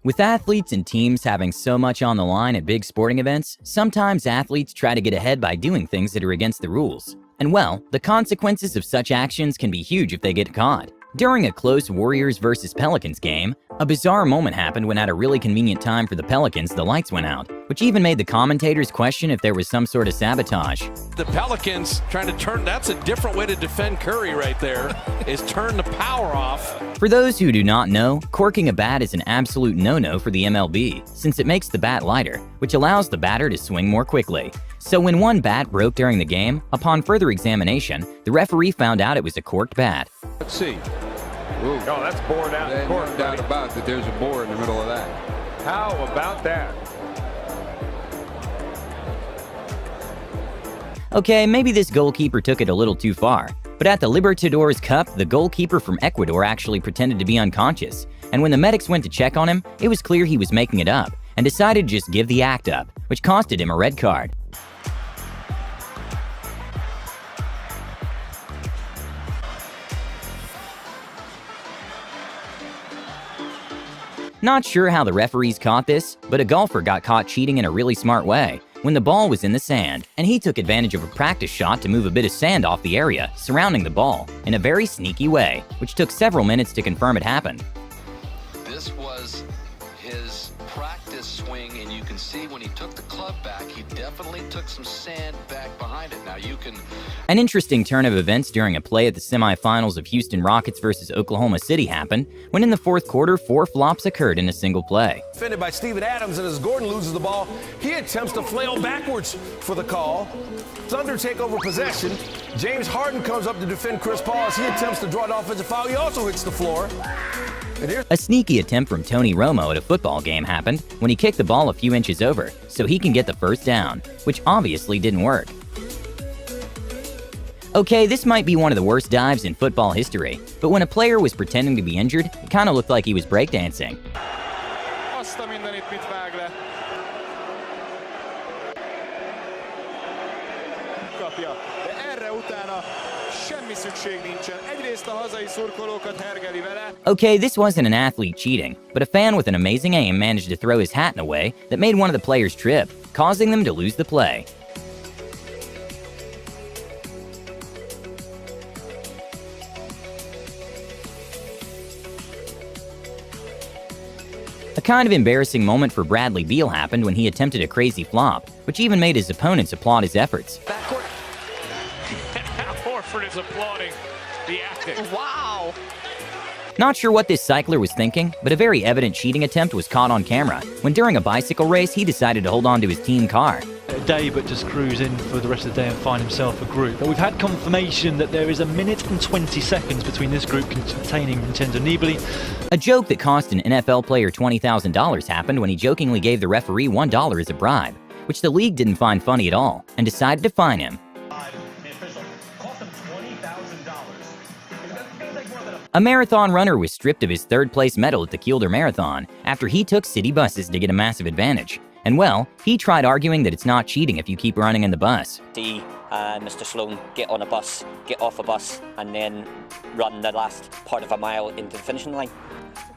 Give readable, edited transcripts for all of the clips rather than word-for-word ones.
With athletes and teams having so much on the line at big sporting events, sometimes athletes try to get ahead by doing things that are against the rules. And well, the consequences of such actions can be huge if they get caught. During a close Warriors vs Pelicans game, a bizarre moment happened when at a really convenient time for the Pelicans, the lights went out, which even made the commentators question if there was some sort of sabotage. The Pelicans trying to turn, that's a different way to defend Curry right there, is turn the power off. For those who do not know, corking a bat is an absolute no-no for the MLB, since it makes the bat lighter, which allows the batter to swing more quickly. So when one bat broke during the game, upon further examination, the referee found out it was a corked bat. Let's see. Ooh. Oh, that's bored out in court. No doubt about that there's a bore in the middle of that. How about that? Okay, maybe this goalkeeper took it a little too far, but at the Libertadores Cup, the goalkeeper from Ecuador actually pretended to be unconscious, and when the medics went to check on him, it was clear he was making it up, and decided to just give the act up, which costed him a red card. Not sure how the referees caught this, but a golfer got caught cheating in a really smart way when the ball was in the sand, and he took advantage of a practice shot to move a bit of sand off the area surrounding the ball in a very sneaky way, which took several minutes to confirm it happened. This was his practice swing, and you can see when he took the club back, he definitely took some sand back behind it. Now you can... An interesting turn of events during a play at the semifinals of Houston Rockets versus Oklahoma City happened when in the fourth quarter, 4 flops occurred in a single play. Defended by Steven Adams, and as Gordon loses the ball, he attempts to flail backwards for the call. Thunder take over possession. James Harden comes up to defend Chris Paul as he attempts to draw an offensive foul. He also hits the floor. A sneaky attempt from Tony Romo at a football game happened when he kicked the ball a few inches over so he can get the first down, which obviously didn't work. Okay, this might be one of the worst dives in football history, but when a player was pretending to be injured, it kind of looked like he was breakdancing. Azt a mindenit mit vág le. Kapja, de erre utána semmi szükség nincsen. Egyrészt a hazai szurkolókat hergeli vele. Okay, this wasn't an athlete cheating, but a fan with an amazing aim managed to throw his hat in a way that made one of the players trip, causing them to lose the play. A kind of embarrassing moment for Bradley Beal happened when he attempted a crazy flop, which even made his opponents applaud his efforts. Backcourt. Al Horford is applauding the acting. Wow. Not sure what this cycler was thinking, but a very evident cheating attempt was caught on camera when during a bicycle race he decided to hold on to his team car. Day but just cruise in for the rest of the day and find himself a group. But we've had confirmation that there is 1 minute and 20 seconds between this group containing Vincenzo Nibali. A joke that cost an NFL player $20,000 happened when he jokingly gave the referee $1 as a bribe, which the league didn't find funny at all and decided to fine him. A marathon runner was stripped of his third-place medal at the Kielder Marathon after he took city buses to get a massive advantage. And well, he tried arguing that it's not cheating if you keep running in the bus. See Mr. Sloan get on a bus, get off a bus, and then run the last part of a mile into the finishing line.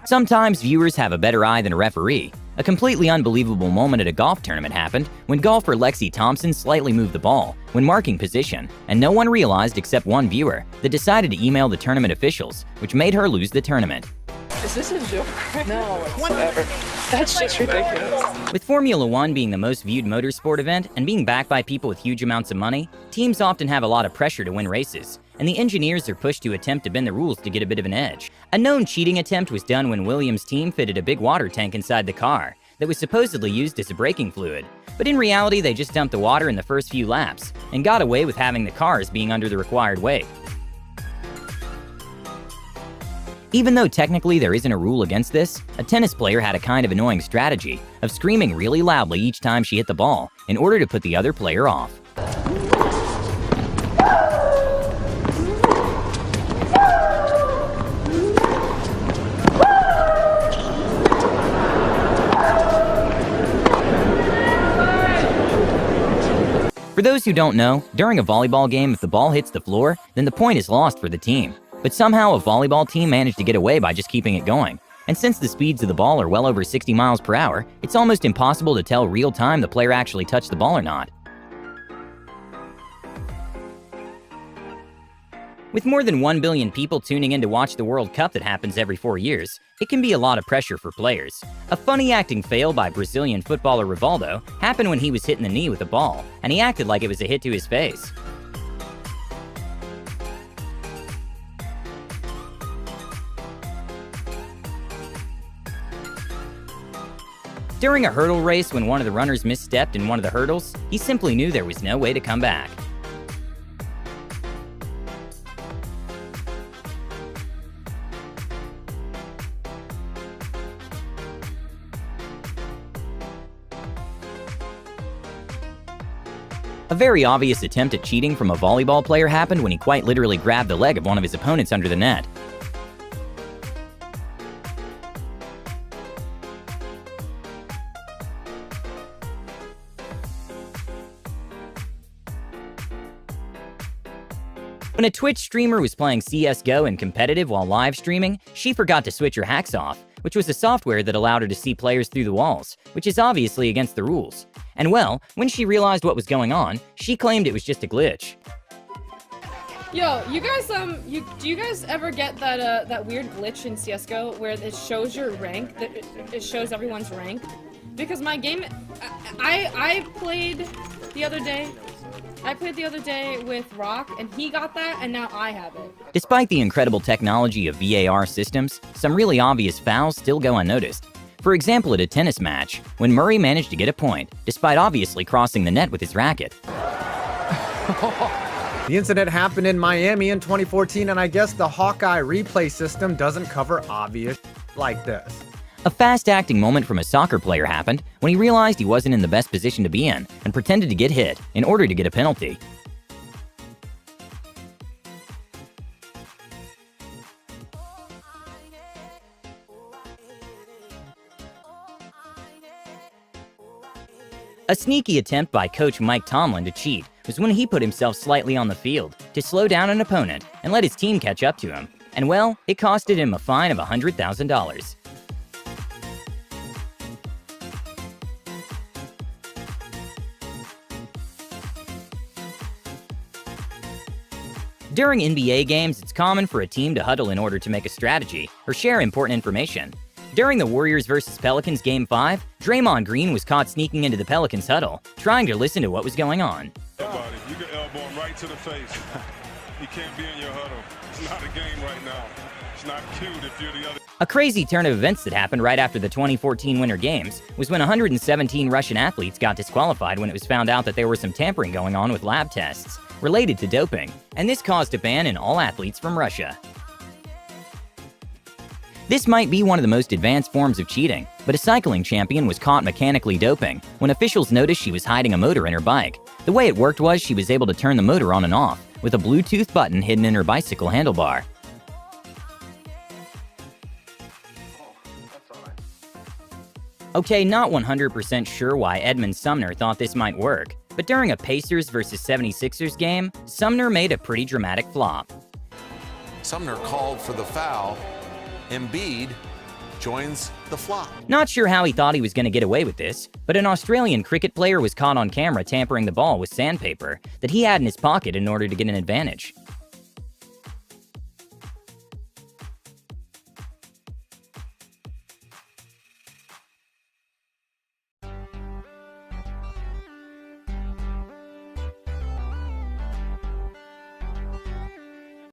Sometimes viewers have a better eye than a referee. A completely unbelievable moment at a golf tournament happened when golfer Lexi Thompson slightly moved the ball when marking position, and no one realized except one viewer that decided to email the tournament officials, which made her lose the tournament. Is this a joke? No, whatever. That's just ridiculous. With Formula One being the most viewed motorsport event and being backed by people with huge amounts of money, teams often have a lot of pressure to win races, and the engineers are pushed to attempt to bend the rules to get a bit of an edge. A known cheating attempt was done when Williams' team fitted a big water tank inside the car that was supposedly used as a braking fluid, but in reality they just dumped the water in the first few laps and got away with having the cars being under the required weight. Even though technically there isn't a rule against this, a tennis player had a kind of annoying strategy of screaming really loudly each time she hit the ball in order to put the other player off. For those who don't know, during a volleyball game, if the ball hits the floor, then the point is lost for the team. But somehow a volleyball team managed to get away by just keeping it going. And since the speeds of the ball are well over 60 miles per hour, it's almost impossible to tell real time the player actually touched the ball or not. With more than 1 billion people tuning in to watch the World Cup that happens every 4 years, it can be a lot of pressure for players. A funny acting fail by Brazilian footballer Rivaldo happened when he was hit in the knee with a ball, and he acted like it was a hit to his face. During a hurdle race, when one of the runners misstepped in one of the hurdles, he simply knew there was no way to come back. A very obvious attempt at cheating from a volleyball player happened when he quite literally grabbed the leg of one of his opponents under the net. When a Twitch streamer was playing CSGO in competitive while live streaming, she forgot to switch her hacks off, which was a software that allowed her to see players through the walls, which is obviously against the rules. And well, when she realized what was going on, she claimed it was just a glitch. Yo, you guys, do you guys ever get that weird glitch in CS:GO where it shows your rank, that it shows everyone's rank? Because my game, I played the other day. With Rock, and he got that, and now I have it. Despite the incredible technology of VAR systems, some really obvious fouls still go unnoticed. For example, at a tennis match, when Murray managed to get a point, despite obviously crossing the net with his racket. The incident happened in Miami in 2014, and I guess the Hawkeye replay system doesn't cover obvious like this. A fast-acting moment from a soccer player happened when he realized he wasn't in the best position to be in and pretended to get hit in order to get a penalty. A sneaky attempt by coach Mike Tomlin to cheat was when he put himself slightly on the field to slow down an opponent and let his team catch up to him. And well, it costed him a fine of $100,000. During NBA games, it's common for a team to huddle in order to make a strategy or share important information. During the Warriors vs. Pelicans Game 5, Draymond Green was caught sneaking into the Pelicans huddle, trying to listen to what was going on. You can elbow him right to the face. He can't be in your huddle. It's not a game right now. It's not cute if you're the other. A crazy turn of events that happened right after the 2014 Winter Games was when 117 Russian athletes got disqualified when it was found out that there was some tampering going on with lab tests related to doping, and this caused a ban in all athletes from Russia. This might be one of the most advanced forms of cheating, but a cycling champion was caught mechanically doping when officials noticed she was hiding a motor in her bike. The way it worked was she was able to turn the motor on and off with a Bluetooth button hidden in her bicycle handlebar. Okay, not 100% sure why Edmund Sumner thought this might work, but during a Pacers vs. 76ers game, Sumner made a pretty dramatic flop. Sumner called for the foul. Embiid joins the flop. Not sure how he thought he was going to get away with this, but an Australian cricket player was caught on camera tampering the ball with sandpaper that he had in his pocket in order to get an advantage.